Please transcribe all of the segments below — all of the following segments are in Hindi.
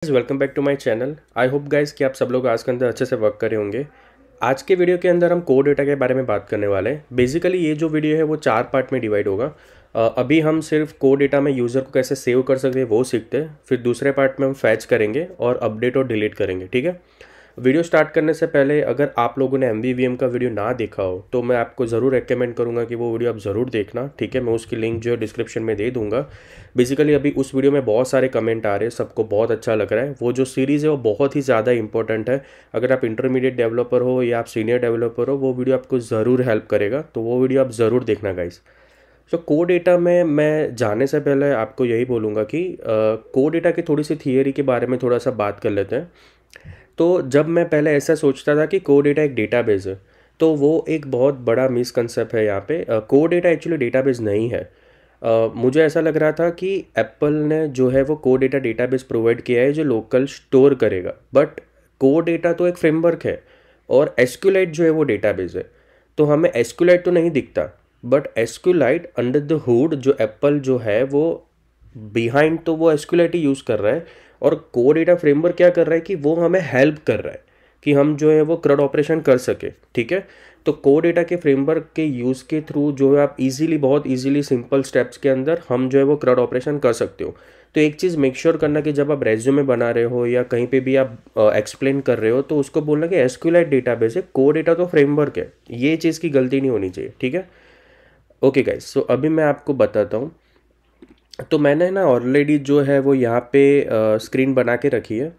Welcome back to my channel. I hope guys कि आप सब लोग आज के अंदर अच्छे से वर्क करे होंगे। आज के वीडियो के अंदर हम कोर डेटा के बारे में बात करने वाले हैं। बेसिकली ये जो वीडियो है वो 4 पार्ट में डिवाइड होगा। अभी हम सिर्फ कोर डेटा में यूज़र को कैसे सेव कर सकते हैं वो सीखते हैं। फिर दूसरे पार्ट में हम फैच करेंगे और अपडेट और डिलीट करेंगे, ठीक है। वीडियो स्टार्ट करने से पहले अगर आप लोगों ने MVVM का वीडियो ना देखा हो तो मैं आपको ज़रूर रेकमेंड करूंगा कि वो वीडियो आप ज़रूर देखना, ठीक है। मैं उसकी लिंक जो है डिस्क्रिप्शन में दे दूंगा। बेसिकली अभी उस वीडियो में बहुत सारे कमेंट आ रहे हैं, सबको बहुत अच्छा लग रहा है। वो जो सीरीज़ है वो बहुत ही ज़्यादा इंपॉर्टेंट है। अगर आप इंटरमीडिएट डेवलपर हो या आप सीनियर डेवलपर हो, वो वीडियो आपको ज़रूर हेल्प करेगा, तो वो वीडियो आप ज़रूर देखना गाइस। तो कोर डेटा में मैं जाने से पहले आपको यही बोलूँगा कि कोर डेटा की थोड़ी सी थियरी के बारे में थोड़ा सा बात कर लेते हैं। तो जब मैं पहले ऐसा सोचता था कि कोर डेटा एक डेटाबेस है, तो वो एक बहुत बड़ा मिसकंसेप्ट है यहाँ पे। कोर डेटा एक्चुअली डेटाबेस नहीं है। मुझे ऐसा लग रहा था कि एप्पल ने जो है वो कोर डेटा डेटाबेस प्रोवाइड किया है जो लोकल स्टोर करेगा, बट कोर डेटा तो एक फ्रेमवर्क है और एसक्यूलाइट जो है वो डेटाबेस है। तो हमें एसक्यूलाइट तो नहीं दिखता, but SQLite under the hood जो एप्पल जो है वो बिहाइंड तो वो एसक्यूलाइट ही यूज़ कर रहा है। और कोर डेटा फ्रेमवर्क क्या कर रहा है कि वो हमें हेल्प कर रहा है कि हम जो है वो CRUD ऑपरेशन कर सके, ठीक है। तो कोर डेटा के फ्रेमवर्क के यूज़ के थ्रू जो है आप इजीली, बहुत इजीली सिंपल स्टेप्स के अंदर हम जो है वो CRUD ऑपरेशन कर सकते हो। तो एक चीज़ मेक श्योर करना कि जब आप रेज्यूमे बना रहे हो या कहीं पे भी आप एक्सप्लेन कर रहे हो तो उसको बोलना कि एसक्यूलाइट डेटाबेस है, कोर डेटा तो फ्रेमवर्क है। ये चीज़ की गलती नहीं होनी चाहिए, ठीक है। ओके गाइस, सो अभी मैं आपको बताता हूँ। तो मैंने ना ऑलरेडी जो है वो यहाँ पे स्क्रीन बना के रखी है,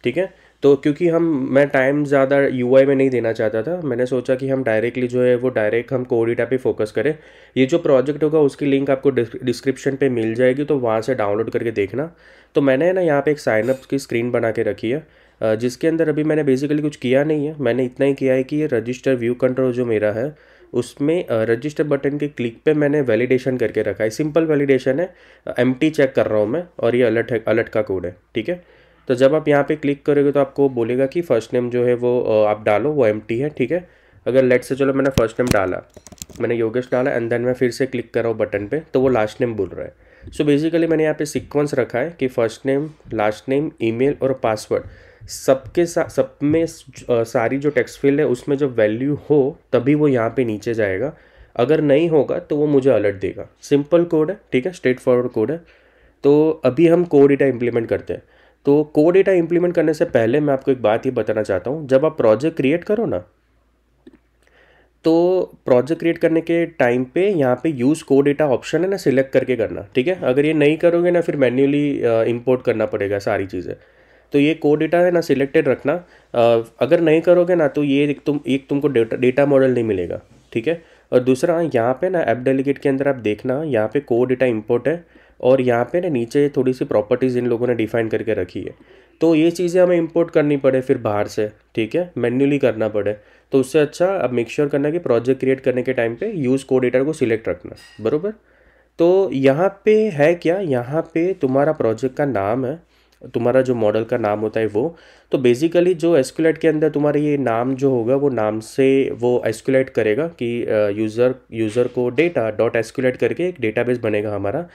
ठीक है। तो क्योंकि मैं टाइम ज़्यादा UI में नहीं देना चाहता था, मैंने सोचा कि हम डायरेक्टली जो है वो डायरेक्ट हम कोर डेटा पे फोकस करें। ये जो प्रोजेक्ट होगा उसकी लिंक आपको डिस्क्रिप्शन पे मिल जाएगी, तो वहाँ से डाउनलोड करके देखना। तो मैंने ना यहाँ पे एक साइनअप की स्क्रीन बना के रखी है, जिसके अंदर अभी मैंने बेसिकली कुछ किया नहीं है। मैंने इतना ही किया है कि ये रजिस्टर व्यू कंट्रोल जो मेरा है उसमें रजिस्टर बटन के क्लिक पे मैंने वैलिडेशन करके रखा है। सिंपल वैलिडेशन है, एम्प्टी चेक कर रहा हूँ मैं, और ये अलर्ट है, अलर्ट का कोड है, ठीक है। तो जब आप यहाँ पे क्लिक करोगे तो आपको बोलेगा कि फर्स्ट नेम जो है वो आप डालो, वो एम्प्टी है, ठीक है। अगर लेट से चलो मैंने फर्स्ट नेम डाला, मैंने योगेश डाला, एंड देन मैं फिर से क्लिक कर रहा हूँ बटन पे, तो वो लास्ट नेम बोल रहा है। सो बेसिकली मैंने यहाँ पे सीक्वेंस रखा है कि first name, last name, email और पासवर्ड सबके साथ, सब में सारी जो टेक्स्ट फील्ड है उसमें जब वैल्यू हो तभी वो यहाँ पे नीचे जाएगा। अगर नहीं होगा तो वो मुझे अलर्ट देगा। सिंपल कोड है, ठीक है, स्ट्रेट फॉरवर्ड कोड है। तो अभी हम कोर डेटा इंप्लीमेंट करते हैं। तो कोर डेटा इंप्लीमेंट करने से पहले मैं आपको एक बात ये बताना चाहता हूँ। जब आप प्रोजेक्ट क्रिएट करो ना, तो प्रोजेक्ट क्रिएट करने के टाइम पे यहाँ पे यूज़ कोर डेटा ऑप्शन है ना, सिलेक्ट करके करना, ठीक है। अगर ये नहीं करोगे ना फिर मैन्युअली इंपोर्ट करना पड़ेगा सारी चीज़ें। तो ये कोर डेटा है ना सिलेक्टेड रखना। अगर नहीं करोगे ना तो ये तुमको डेटा मॉडल नहीं मिलेगा, ठीक है। और दूसरा यहाँ पे ना ऐप डेलीगेट के अंदर आप देखना, यहाँ पे कोर डेटा इंपोर्ट है और यहाँ पे ना नीचे थोड़ी सी प्रॉपर्टीज़ इन लोगों ने डिफाइन करके रखी है। तो ये चीज़ें हमें इंपोर्ट करनी पड़े फिर बाहर से, ठीक है, मैन्युअली करना पड़े। तो उससे अच्छा अब मेक श्योर करना कि प्रोजेक्ट क्रिएट करने के टाइम पे यूज़ कोड एडिटर को सिलेक्ट रखना, बरोबर। तो यहाँ पे है क्या, यहाँ पे तुम्हारा प्रोजेक्ट का नाम है, तुम्हारा जो मॉडल का नाम होता है वो। तो बेसिकली जो एसक्यूलाइट के अंदर तुम्हारा ये नाम जो होगा वो नाम से वो एसक्यूलाइट करेगा कि यूज़र को डेटा डॉट एसक्यूलाइट करके एक डेटाबेस बनेगा हमारा।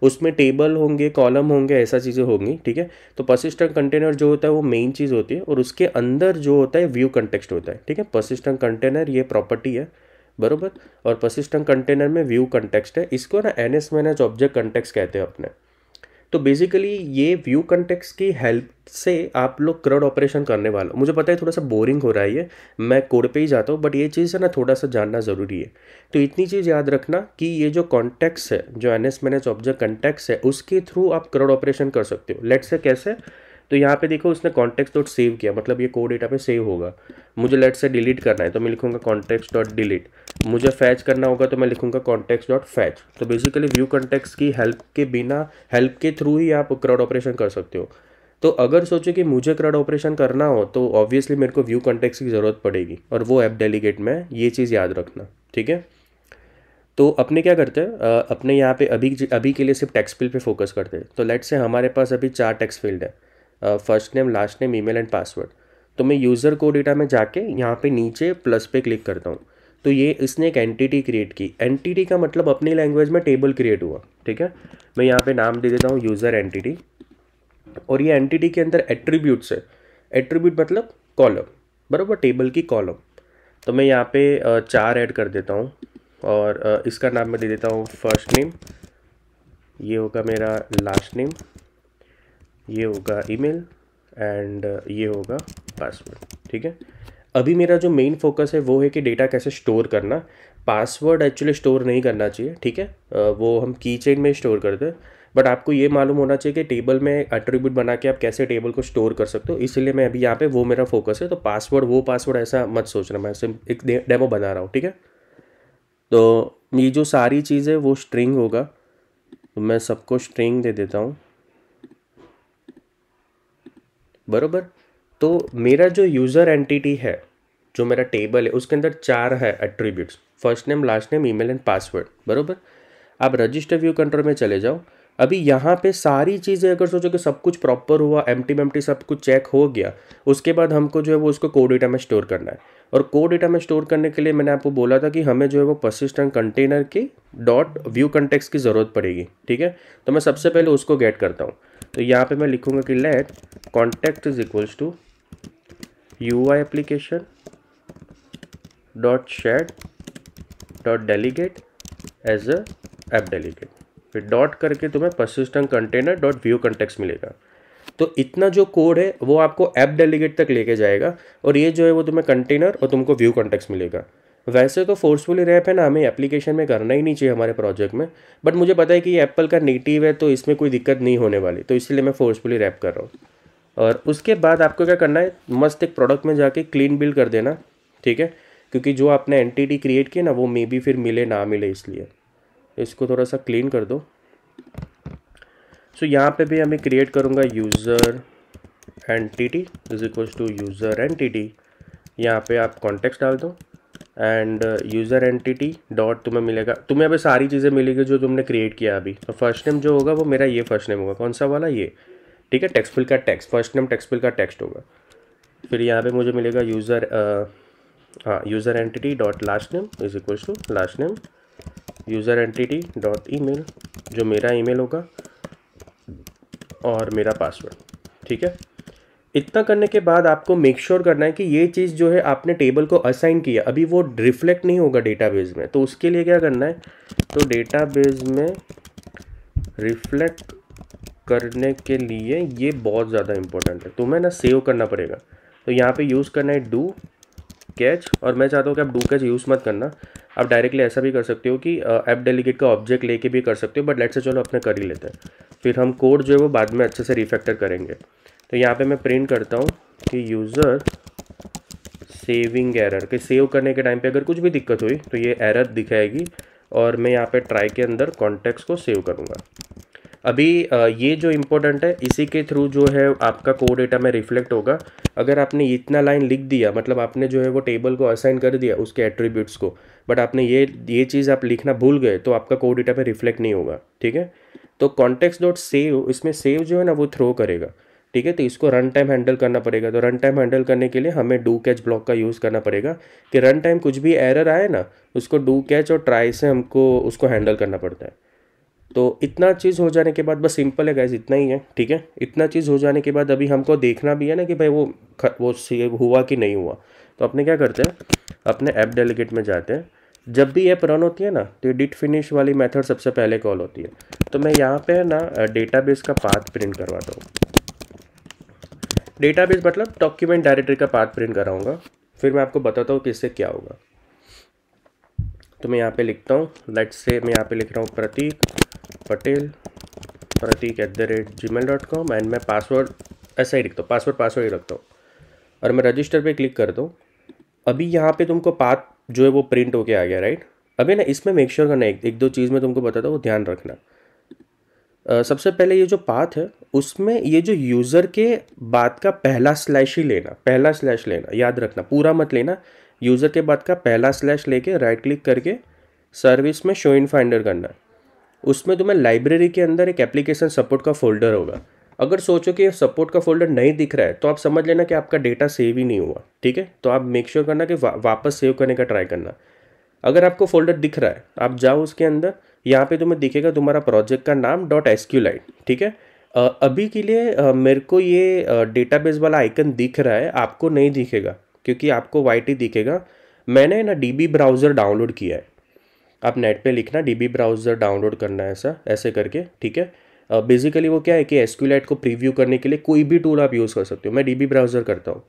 उसमें टेबल होंगे, कॉलम होंगे, ऐसा चीज़ें होंगी, ठीक है। तो पर्सिस्टेंट कंटेनर जो होता है वो मेन चीज़ होती है, और उसके अंदर जो होता है व्यू कंटेक्स्ट होता है, ठीक है। पर्सिस्टेंट कंटेनर ये प्रॉपर्टी है, बरोबर। और पर्सिस्टेंट कंटेनर में व्यू कंटेक्स्ट है, इसको ना NS मैनेज ऑब्जेक्ट कंटेक्स्ट कहते हैं अपने। तो बेसिकली ये व्यू कंटेक्स्ट की हेल्प से आप लोग CRUD ऑपरेशन करने वाला। मुझे पता है थोड़ा सा बोरिंग हो रहा है ये, मैं कोड पे ही जाता हूँ, बट ये चीज़ है ना थोड़ा सा जानना ज़रूरी है। तो इतनी चीज़ याद रखना कि ये जो कॉन्टेक्स्ट है, जो NS मैनेज ऑब्जेक्ट कॉन्टेक्स्ट है, उसके थ्रू आप CRUD ऑपरेशन कर सकते हो। लेट से कैसे, तो यहाँ पे देखो उसने कॉन्टेक्स्ट डॉट सेव किया, मतलब ये कोड डेटा पे सेव होगा। मुझे लेट से डिलीट करना है तो मैं लिखूंगा कॉन्टेक्स्ट डॉट डिलीट। मुझे फैच करना होगा तो मैं लिखूंगा कॉन्टेक्स्ट डॉट फैच। तो बेसिकली व्यू कॉन्टेक्स्ट की हेल्प के बिना, हेल्प के थ्रू ही आप CRUD ऑपरेशन कर सकते हो। तो अगर सोचो कि मुझे CRUD ऑपरेशन करना हो तो ऑब्वियसली मेरे को व्यू कॉन्टेक्स्ट की ज़रूरत पड़ेगी, और वो ऐप डेलीगेट में, ये चीज़ याद रखना, ठीक है। तो अपने क्या करते हैं, अपने यहाँ पे अभी के लिए सिर्फ टेक्स्ट फील्ड पे फोकस करते हैं। तो लेट से हमारे पास अभी 4 टेक्स्ट फील्ड है, first name, last name, email and password. तो मैं यूज़र कोड डेटा में जाके यहाँ पे नीचे प्लस पे क्लिक करता हूँ। तो ये इसने एक एंटिटी क्रिएट की। एंटिटी का मतलब अपनी लैंग्वेज में टेबल क्रिएट हुआ, ठीक है। मैं यहाँ पे नाम दे देता हूँ यूज़र एंटिटी, और ये एंटिटी के अंदर एट्रीब्यूट्स है। एट्रीब्यूट मतलब कॉलम, बराबर, टेबल की कॉलम। तो मैं यहाँ पे 4 ऐड कर देता हूँ और इसका नाम मैं दे देता हूँ फर्स्ट नेम, ये होगा मेरा लास्ट नेम, ये होगा ईमेल एंड ये होगा पासवर्ड। ठीक है, अभी मेरा जो मेन फोकस है वो है कि डेटा कैसे स्टोर करना। पासवर्ड एक्चुअली स्टोर नहीं करना चाहिए, ठीक है, वो हम की चेन में स्टोर करते हैं, बट आपको ये मालूम होना चाहिए कि टेबल में एट्रीब्यूट बना के आप कैसे टेबल को स्टोर कर सकते हो। इसलिए मैं अभी यहाँ पे वो मेरा फोकस है। तो पासवर्ड, वो पासवर्ड ऐसा मत सोचना, मैं सिर्फ एक डेमो बना रहा हूँ, ठीक है। तो ये जो सारी चीज़ें वो स्ट्रिंग होगा, तो मैं सबको स्ट्रिंग दे देता हूँ, बराबर। तो मेरा जो यूज़र एंटिटी है, जो मेरा टेबल है, उसके अंदर 4 है attributes, first name, last name, email and password, बराबर। आप रजिस्टर व्यू कंट्रोल में चले जाओ। अभी यहाँ पे सारी चीज़ें अगर सोचो कि सब कुछ प्रॉपर हुआ, एम्प्टी सब कुछ चेक हो गया, उसके बाद हमको जो है वो उसको कोड डेटा में स्टोर करना है। और कोड डेटा में स्टोर करने के लिए मैंने आपको बोला था कि हमें जो है वो पर्सिस्टेंट कंटेनर की डॉट व्यू कंटेक्स्ट की ज़रूरत पड़ेगी, ठीक है। तो मैं सबसे पहले उसको गेट करता हूँ। तो यहाँ पे मैं लिखूँगा कि let context is equals to UI application dot shared dot delegate as a app delegate, फिर डॉट करके तुम्हें persistent container dot view context मिलेगा। तो इतना जो कोड है वो आपको ऐप डेलीगेट तक लेके जाएगा, और ये जो है वो तुम्हें कंटेनर और तुमको व्यू कंटेक्स्ट मिलेगा। वैसे तो फोर्सफुली रैप है ना, हमें एप्लीकेशन में करना ही नहीं चाहिए हमारे प्रोजेक्ट में, बट मुझे पता है कि ये एप्पल का नेटिव है तो इसमें कोई दिक्कत नहीं होने वाली, तो इसलिए मैं फोर्सफुली रैप कर रहा हूँ। और उसके बाद आपको क्या करना है, मस्त एक प्रोडक्ट में जाके क्लीन बिल्ड कर देना, ठीक है, क्योंकि जो आपने एंटिटी क्रिएट की ना वो मे बी फिर मिले ना मिले, इसलिए इसको थोड़ा सा क्लीन कर दो। सो यहाँ पे भी हमें क्रिएट करूँगा user entity is equals to user entity, यहाँ पे आप कॉन्टेक्स्ट डाल दो एंड यूज़र एंटिटी डॉट तुम्हें मिलेगा, तुम्हें अभी सारी चीज़ें मिलेगी जो तुमने क्रिएट किया अभी। तो फर्स्ट नेम जो होगा वो मेरा ये फर्स्ट नेम होगा, कौन सा वाला, ये, ठीक है, टेक्स्ट फील्ड का text, first name text field का टेक्स्ट होगा। फिर यहाँ पे मुझे मिलेगा user entity dot last name is equals to last name, user entity dot email जो मेरा ईमेल होगा, और मेरा पासवर्ड, ठीक है। इतना करने के बाद आपको मेक श्योर करना है कि ये चीज़ जो है आपने टेबल को असाइन किया, अभी वो रिफ्लेक्ट नहीं होगा डेटाबेस में। तो उसके लिए क्या करना है, तो डेटाबेस में रिफ्लेक्ट करने के लिए ये बहुत ज़्यादा इंपॉर्टेंट है, तुम्हें ना सेव करना पड़ेगा। तो यहाँ पे यूज़ करना है डू कैच, और मैं चाहता हूँ कि आप डू कैच यूज़ मत करना, आप डायरेक्टली ऐसा भी कर सकते हो कि ऐप डेलीगेट का ऑब्जेक्ट लेके भी कर सकते हो, बट लेट्स से चलो अपने कर ही लेते हैं, फिर हम कोड जो है वो बाद में अच्छे से रिफैक्टर करेंगे। तो यहाँ पे मैं प्रिंट करता हूँ कि यूज़र सेविंग एरर, कि सेव करने के टाइम पे अगर कुछ भी दिक्कत हुई तो ये एरर दिखाएगी, और मैं यहाँ पे ट्राई के अंदर कॉन्टेक्स्ट को सेव करूँगा। अभी ये जो इम्पोर्टेंट है, इसी के थ्रू जो है आपका कोड डेटा में रिफ्लेक्ट होगा। अगर आपने इतना लाइन लिख दिया, मतलब आपने जो है वो टेबल को असाइन कर दिया उसके एट्रीब्यूट्स को, बट आपने ये चीज़ आप लिखना भूल गए, तो आपका कोड डेटा पे रिफ्लेक्ट नहीं होगा, ठीक है। तो कॉन्टेक्स्ट डॉट सेव, इसमें सेव जो है ना वो थ्रो करेगा, ठीक है। तो इसको रन टाइम हैंडल करना पड़ेगा। तो रन टाइम हैंडल करने के लिए हमें डू कैच ब्लॉक का यूज़ करना पड़ेगा, कि रन टाइम कुछ भी एरर आए ना, उसको डू कैच और ट्राई से हमको उसको हैंडल करना पड़ता है। तो इतना चीज़ हो जाने के बाद, बस सिंपल है गाइस, इतना ही है, ठीक है। इतना चीज़ हो जाने के बाद अभी हमको देखना भी है ना कि भाई वो सेव हुआ कि नहीं हुआ। तो अपने क्या करते हैं, अपने ऐप डेलीगेट में जाते हैं, जब भी ऐप रन होती है ना तो डिट फिनिश वाली मेथड सबसे पहले कॉल होती है। तो मैं यहाँ पे ना डेटाबेस का पाथ प्रिंट करवाता हूँ, डेटाबेस मतलब डॉक्यूमेंट डायरेक्टरी का पाथ प्रिंट कराऊंगा, फिर मैं आपको बताता हूँ कि इससे क्या होगा। तो मैं यहाँ पे लिखता हूँ, लेट्स से मैं यहाँ पे लिख रहा हूँ प्रतीक पटेल, pratik@gmail.com, एंड मैं पासवर्ड ऐसा ही लिखता हूँ, पासवर्ड ही रखता हूँ, और मैं रजिस्टर पे क्लिक करता हूँ। अभी यहाँ पे तुमको पाथ जो है वो प्रिंट होके आ गया, राइट। अभी ना इसमें मेक श्योर करना, एक दो चीज़ में तुमको बताता हूँ, वो ध्यान रखना। सबसे पहले ये जो पाथ है उसमें ये जो यूज़र के बाद का पहला स्लैश ही लेना, पहला स्लैश लेना, याद रखना, पूरा मत लेना। यूज़र के बाद का पहला स्लैश लेके राइट क्लिक करके सर्विस में शो इन फाइंडर करना। उसमें तुम्हें लाइब्रेरी के अंदर एक एप्लीकेशन सपोर्ट का फोल्डर होगा। अगर सोचो कि सपोर्ट का फोल्डर नहीं दिख रहा है तो आप समझ लेना कि आपका डेटा सेव ही नहीं हुआ, ठीक है। तो आप मेक श्योर करना कि वापस सेव करने का ट्राई करना। अगर आपको फोल्डर दिख रहा है, आप जाओ उसके अंदर, यहाँ पे तुम्हें दिखेगा तुम्हारा प्रोजेक्ट का नाम .sqlite, ठीक है। अभी के लिए मेरे को ये डेटाबेस वाला आइकन दिख रहा है, आपको नहीं दिखेगा क्योंकि आपको वाइट ही दिखेगा। मैंने ना डीबी ब्राउज़र डाउनलोड किया है। आप नेट पे लिखना डीबी ब्राउज़र डाउनलोड करना है, ऐसा ऐसे करके, ठीक है। बेसिकली वो क्या है कि एसक्यूएलआइट को प्रीव्यू करने के लिए कोई भी टूल आप यूज़ कर सकते हो। मैं डीबी ब्राउज़र करता हूँ,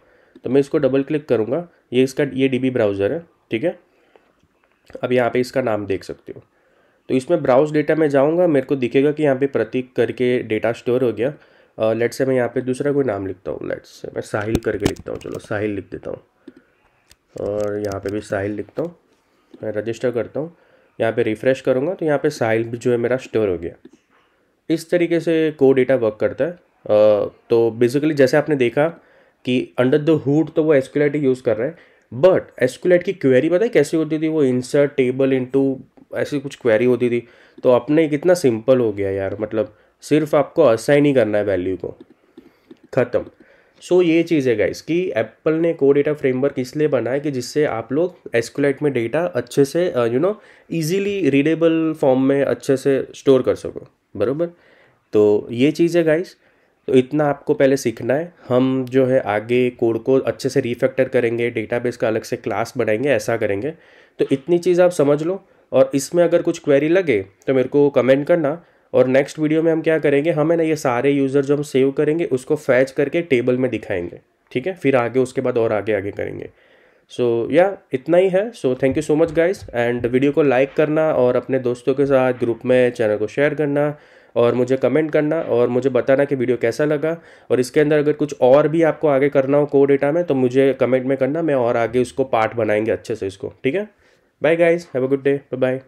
तो मैं इसको डबल क्लिक करूँगा, ये डीबी ब्राउज़र है, ठीक है। अब यहाँ पे इसका नाम देख सकते हो। तो इसमें ब्राउज डेटा में जाऊँगा, मेरे को दिखेगा कि यहाँ पे प्रतीक करके डेटा स्टोर हो गया। लेट्स से मैं यहाँ पे दूसरा कोई नाम लिखता हूँ, लेट्स से मैं साहिल करके लिखता हूँ, चलो साहिल लिख देता हूँ, और यहाँ पे भी साहिल लिखता हूँ। मैं रजिस्टर करता हूँ, यहाँ पे रिफ़्रेश करूँगा तो यहाँ पे साहिल भी जो है मेरा स्टोर हो गया। इस तरीके से कोड डेटा वर्क करता है। तो बेसिकली जैसे आपने देखा कि अंडर द हुड तो वो एसक्यूएलआइट यूज़ कर रहा है, बट एसक्यूएलआइट की क्वेरी पता है कैसी होती थी? वो इंसर्ट टेबल इनटू ऐसी कुछ क्वेरी होती थी। तो अपने कितना सिंपल हो गया यार, मतलब सिर्फ आपको असाइन ही करना है वैल्यू को, ख़त्म। सो ये चीज़ है गाइस कि एप्पल ने कोड डेटा फ्रेमवर्क इसलिए बनाया कि जिससे आप लोग एसक्यूएलआइट में डेटा अच्छे से इजीली रीडेबल फॉर्म में अच्छे से स्टोर कर सको, बराबर। तो ये चीज़ है गाइस। तो इतना आपको पहले सीखना है। हम जो है आगे कोड को अच्छे से रिफैक्टर करेंगे, डेटाबेस का अलग से क्लास बनाएंगे, ऐसा करेंगे। तो इतनी चीज़ आप समझ लो, और इसमें अगर कुछ क्वेरी लगे तो मेरे को कमेंट करना। और नेक्स्ट वीडियो में हम क्या करेंगे, हमें ना ये सारे यूज़र जो हम सेव करेंगे उसको फैच करके टेबल में दिखाएंगे, ठीक है। फिर आगे उसके बाद और आगे आगे करेंगे। सो या इतना ही है। So thank you so much guys, and video को लाइक करना और अपने दोस्तों के साथ ग्रुप में चैनल को शेयर करना, और मुझे कमेंट करना और मुझे बताना कि वीडियो कैसा लगा। और इसके अंदर अगर कुछ और भी आपको आगे करना हो कोड डेटा में तो मुझे कमेंट में करना, मैं और आगे उसको पार्ट बनाएंगे अच्छे से इसको, ठीक है। Bye guys, have a good day, bye bye.